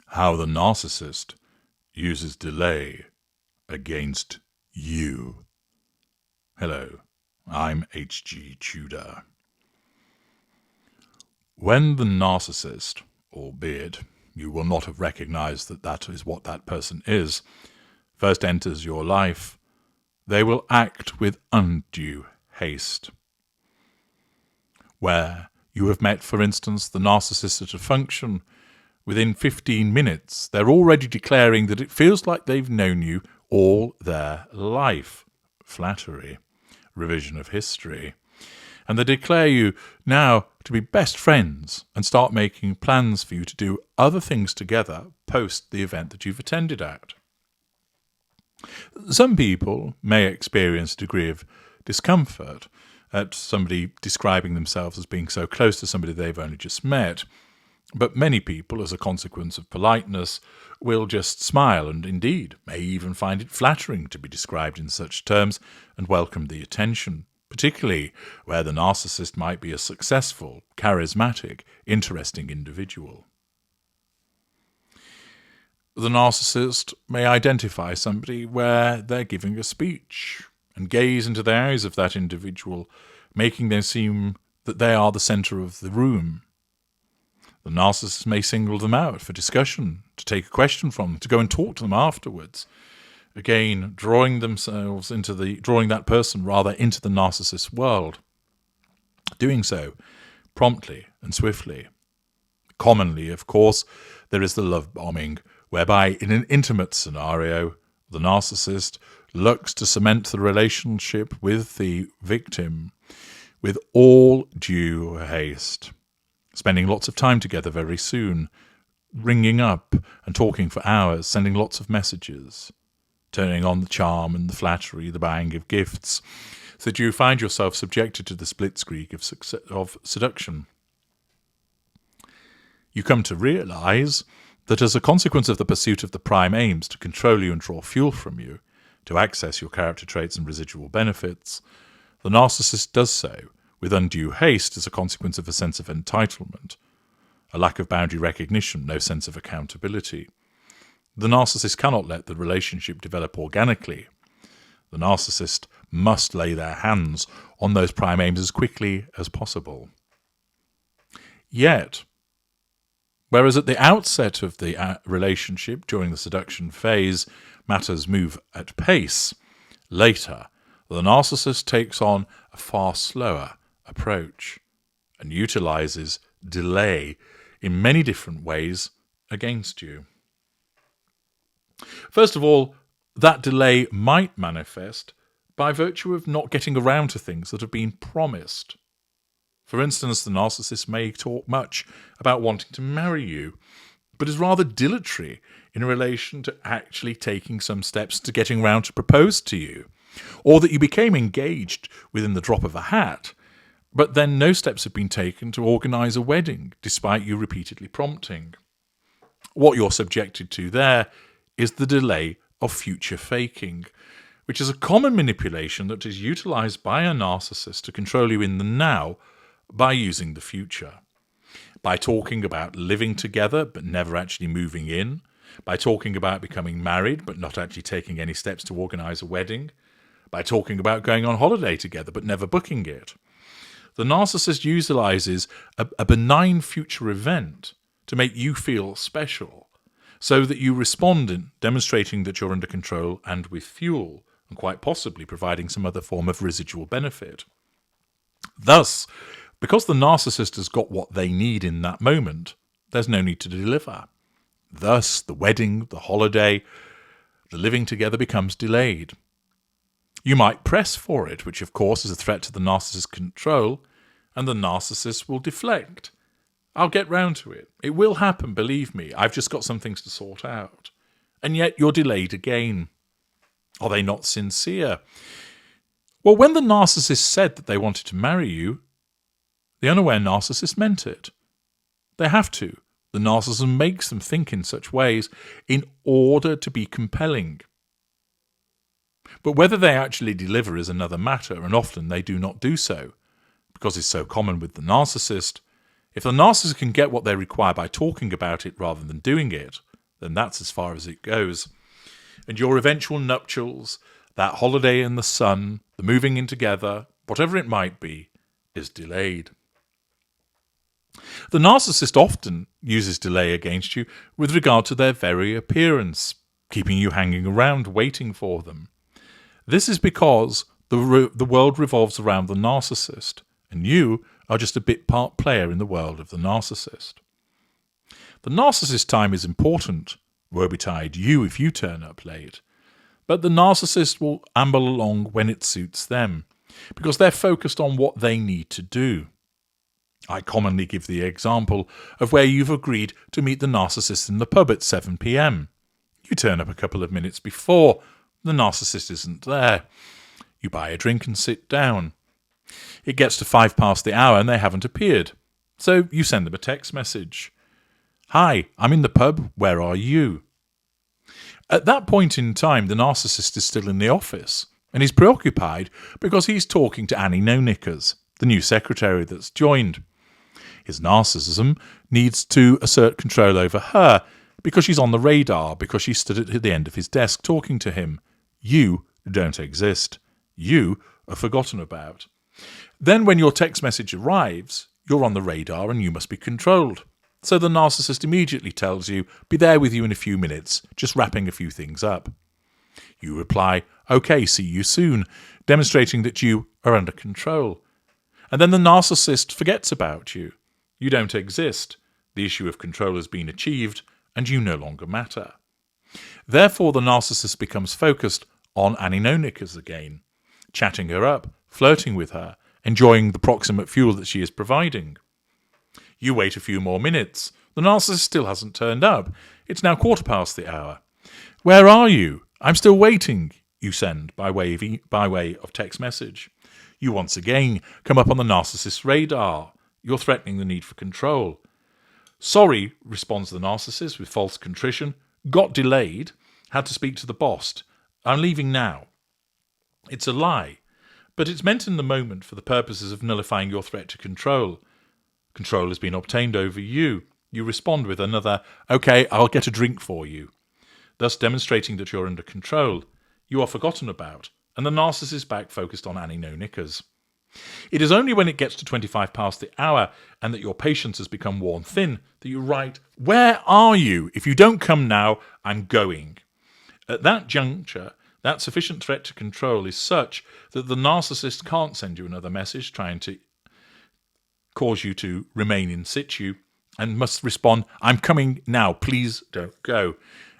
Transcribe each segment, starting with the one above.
How the narcissist uses delay against you. Hello, I'm H.G. Tudor. When the narcissist, albeit you will not have recognized that that is what that person is, first enters your life, they will act with undue haste. Where you have met, for instance, the narcissist at a function, within 15 minutes, they're already declaring that it feels like they've known you all their life. Flattery. Revision of history. And they declare you now to be best friends and start making plans for you to do other things together post the event that you've attended at. Some people may experience a degree of discomfort at somebody describing themselves as being so close to somebody they've only just met. But many people, as a consequence of politeness, will just smile and indeed may even find it flattering to be described in such terms and welcome the attention, particularly where the narcissist might be a successful, charismatic, interesting individual. The narcissist may identify somebody where they're giving a speech and gaze into the eyes of that individual, making them seem that they are the centre of the room. The narcissist may single them out for discussion, to take a question from them, to go and talk to them afterwards. Again, drawing that person into the narcissist's world. Doing so promptly and swiftly. Commonly, of course, there is the love bombing, whereby in an intimate scenario, the narcissist looks to cement the relationship with the victim with all due haste. Spending lots of time together very soon, ringing up and talking for hours, sending lots of messages, turning on the charm and the flattery, the buying of gifts, so that you find yourself subjected to the blitzkrieg of seduction. You come to realize that as a consequence of the pursuit of the prime aims to control you and draw fuel from you, to access your character traits and residual benefits, the narcissist does so with undue haste as a consequence of a sense of entitlement, a lack of boundary recognition, no sense of accountability. The narcissist cannot let the relationship develop organically. The narcissist must lay their hands on those prime aims as quickly as possible. Yet, whereas at the outset of the relationship, during the seduction phase, matters move at pace, later, the narcissist takes on a far slower approach and utilizes delay in many different ways against you. First of all, that delay might manifest by virtue of not getting around to things that have been promised. For instance, the narcissist may talk much about wanting to marry you, but is rather dilatory in relation to actually taking some steps to getting round to propose to you, or that you became engaged within the drop of a hat, but then no steps have been taken to organise a wedding, despite you repeatedly prompting. What you're subjected to there is the delay of future faking, which is a common manipulation that is utilised by a narcissist to control you in the now by using the future. By talking about living together but never actually moving in, by talking about becoming married but not actually taking any steps to organise a wedding, by talking about going on holiday together but never booking it. The narcissist utilises a benign future event to make you feel special, so that you respond in demonstrating that you're under control and with fuel, and quite possibly providing some other form of residual benefit. Thus, because the narcissist has got what they need in that moment, there's no need to deliver. Thus, the wedding, the holiday, the living together becomes delayed. You might press for it, which of course is a threat to the narcissist's control, and the narcissist will deflect. I'll get round to it. It will happen, believe me. I've just got some things to sort out. And yet you're delayed again. Are they not sincere? Well, when the narcissist said that they wanted to marry you, the unaware narcissist meant it. They have to. The narcissism makes them think in such ways in order to be compelling. But whether they actually deliver is another matter, and often they do not do so, because it's so common with the narcissist, If the narcissist can get what they require by talking about it rather than doing it, then that's as far as it goes. And your eventual nuptials, that holiday in the sun, the moving in together, whatever it might be, is delayed. The narcissist often uses delay against you with regard to their very appearance, keeping you hanging around waiting for them. This is because the world revolves around the narcissist, and you are just a bit part player in the world of the narcissist. The narcissist time is important. Woe betide you if you turn up late. But the narcissist will amble along when it suits them, because they're focused on what they need to do. I commonly give the example of where you've agreed to meet the narcissist in the pub at 7 p.m. You turn up a couple of minutes before. The narcissist isn't there. You buy a drink and sit down. It gets to 5 past the hour and they haven't appeared. So you send them a text message. Hi, I'm in the pub. Where are you? At that point in time, the narcissist is still in the office and he's preoccupied because he's talking to Annie No-Knickers, the new secretary that's joined. His narcissism needs to assert control over her because she's on the radar, because she stood at the end of his desk talking to him. You don't exist. You are forgotten about. Then when your text message arrives, you're on the radar and you must be controlled. So the narcissist immediately tells you, be there with you in a few minutes, just wrapping a few things up. You reply, okay, see you soon, demonstrating that you are under control. And then the narcissist forgets about you. You don't exist. The issue of control has been achieved, and you no longer matter. Therefore, the narcissist becomes focused on Annie No-Knickers again, chatting her up, flirting with her, enjoying the proximate fuel that she is providing. You wait a few more minutes. The narcissist still hasn't turned up. It's now 15 the hour. Where are you? I'm still waiting, you send by way of text message. You once again come up on the narcissist's radar. You're threatening the need for control. Sorry, responds the narcissist with false contrition. Got delayed. Had to speak to the boss. I'm leaving now. It's a lie, but it's meant in the moment for the purposes of nullifying your threat to control. Control has been obtained over you. You respond with another, okay, I'll get a drink for you, thus demonstrating that you're under control. You are forgotten about, and the narcissist is back focused on Annie No-Knickers. It is only when it gets to 25 past the hour and that your patience has become worn thin that you write, where are you? If you don't come now, I'm going. At that juncture, that sufficient threat to control is such that the narcissist can't send you another message trying to cause you to remain in situ and must respond, I'm coming now, please don't go.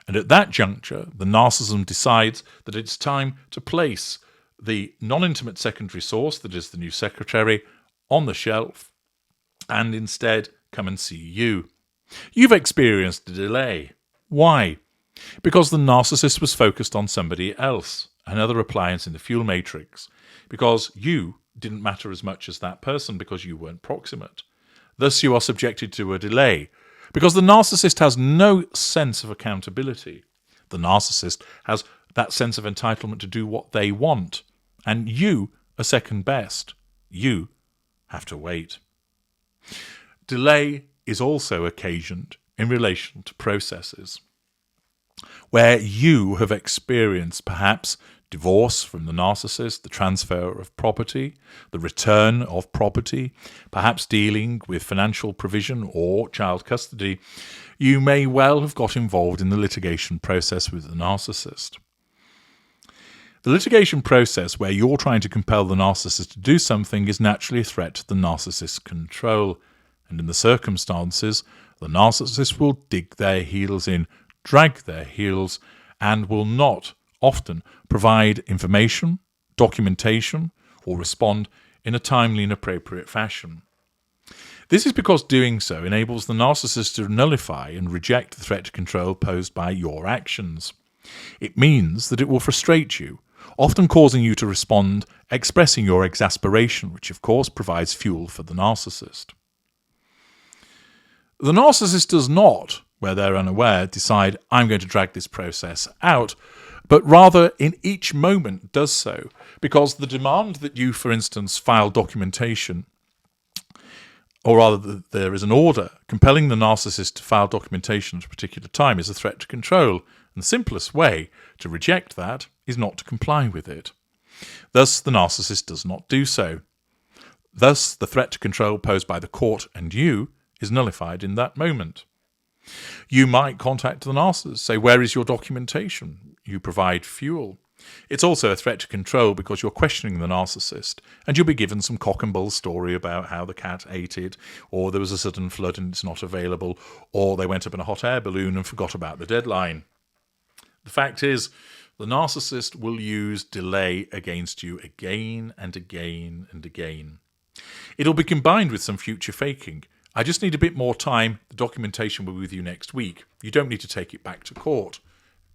And at that juncture, the narcissism decides that it's time to place the non-intimate secondary source, that is the new secretary, on the shelf and instead come and see you. You've experienced a delay. Why? Because the narcissist was focused on somebody else, another appliance in the fuel matrix, because you didn't matter as much as that person because you weren't proximate. Thus you are subjected to a delay, because the narcissist has no sense of accountability. The narcissist has that sense of entitlement to do what they want, and you are second best. You have to wait. Delay is also occasioned in relation to processes where you have experienced perhaps divorce from the narcissist, the transfer of property, the return of property, perhaps dealing with financial provision or child custody. You may well have got involved in the litigation process with the narcissist. The litigation process where you're trying to compel the narcissist to do something is naturally a threat to the narcissist's control, and in the circumstances, the narcissist will dig their heels in, drag their heels, and will not often provide information, documentation, or respond in a timely and appropriate fashion. This is because doing so enables the narcissist to nullify and reject the threat to control posed by your actions. It means that it will frustrate you, often causing you to respond, expressing your exasperation, which of course provides fuel for the narcissist. The narcissist does not, where they're unaware, decide, I'm going to drag this process out, but rather in each moment does so, because the demand that you, for instance, file documentation or rather that there is an order compelling the narcissist to file documentation at a particular time, is a threat to control, and the simplest way to reject that is not to comply with it. Thus, the narcissist does not do so. Thus, the threat to control posed by the court and you is nullified in that moment. You might contact the narcissist, say, "Where is your documentation?" You provide fuel. It's also a threat to control because you're questioning the narcissist, and you'll be given some cock and bull story about how the cat ate it, or there was a sudden flood and it's not available, or they went up in a hot air balloon and forgot about the deadline. The fact is, the narcissist will use delay against you again and again and again. It'll be combined with some future faking. "I just need a bit more time. The documentation will be with you next week. You don't need to take it back to court."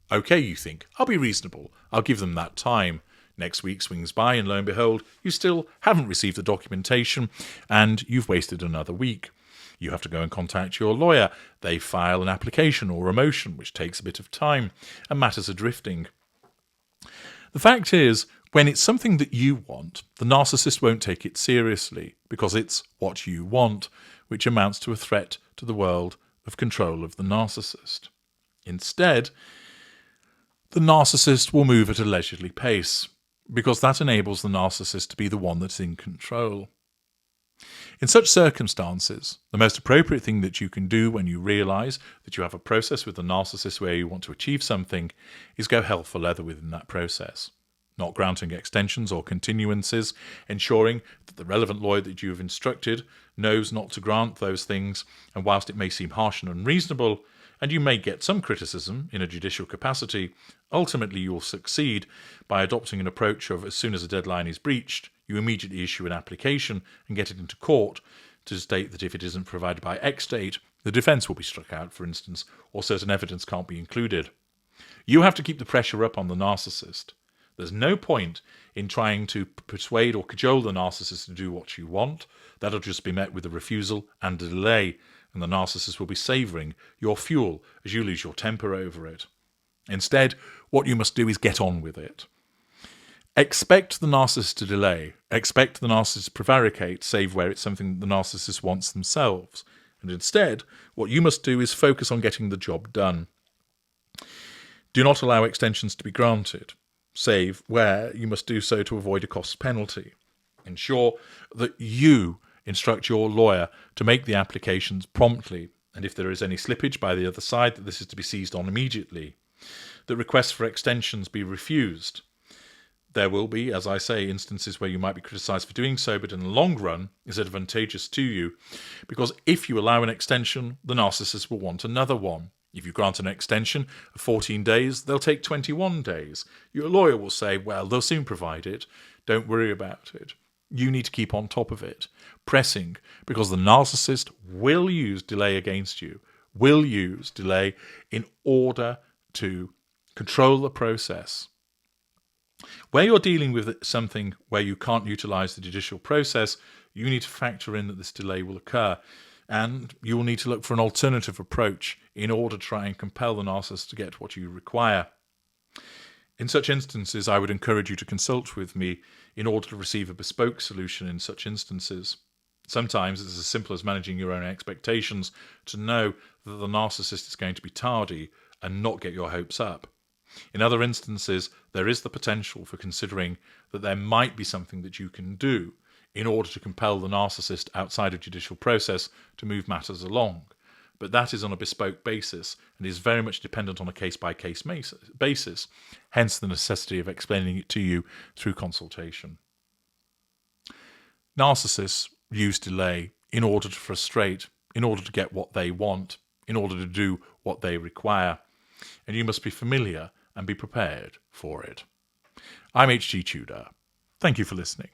Okay, you think, I'll be reasonable. I'll give them that time. Next week swings by and lo and behold, you still haven't received the documentation and you've wasted another week. You have to go and contact your lawyer. They file an application or a motion, which takes a bit of time, and matters are drifting. The fact is, when it's something that you want, the narcissist won't take it seriously because it's what you want, which amounts to a threat to the world of control of the narcissist. Instead, the narcissist will move at a leisurely pace because that enables the narcissist to be the one that's in control. In such circumstances, the most appropriate thing that you can do when you realise that you have a process with the narcissist where you want to achieve something is go hell for leather within that process. Not granting extensions or continuances, ensuring that the relevant lawyer that you have instructed knows not to grant those things, and whilst it may seem harsh and unreasonable, and you may get some criticism in a judicial capacity, ultimately you will succeed by adopting an approach of as soon as a deadline is breached, you immediately issue an application and get it into court to state that if it isn't provided by X date, the defence will be struck out, for instance, or certain evidence can't be included. You have to keep the pressure up on the narcissist. There's no point in trying to persuade or cajole the narcissist to do what you want. That'll just be met with a refusal and a delay, and the narcissist will be savouring your fuel as you lose your temper over it. Instead, what you must do is get on with it. Expect the narcissist to delay. Expect the narcissist to prevaricate, save where it's something the narcissist wants themselves. And instead, what you must do is focus on getting the job done. Do not allow extensions to be granted, save where you must do so to avoid a cost penalty. Ensure that you instruct your lawyer to make the applications promptly, and if there is any slippage by the other side, that this is to be seized on immediately. That requests for extensions be refused. There will be, as I say, instances where you might be criticised for doing so, but in the long run is advantageous to you, because if you allow an extension, the narcissist will want another one. If you grant an extension of 14 days, they'll take 21 days. Your lawyer will say, well, they'll soon provide it. Don't worry about it. You need to keep on top of it, pressing, because the narcissist will use delay against you, will use delay in order to control the process. Where you're dealing with something where you can't utilise the judicial process, you need to factor in that this delay will occur, and you will need to look for an alternative approach in order to try and compel the narcissist to get what you require. In such instances, I would encourage you to consult with me in order to receive a bespoke solution in such instances. Sometimes it's as simple as managing your own expectations to know that the narcissist is going to be tardy and not get your hopes up. In other instances, there is the potential for considering that there might be something that you can do in order to compel the narcissist outside of judicial process to move matters along. But that is on a bespoke basis and is very much dependent on a case-by-case basis, hence the necessity of explaining it to you through consultation. Narcissists use delay in order to frustrate, in order to get what they want, in order to do what they require, and you must be familiar and be prepared for it. I'm H.G. Tudor. Thank you for listening.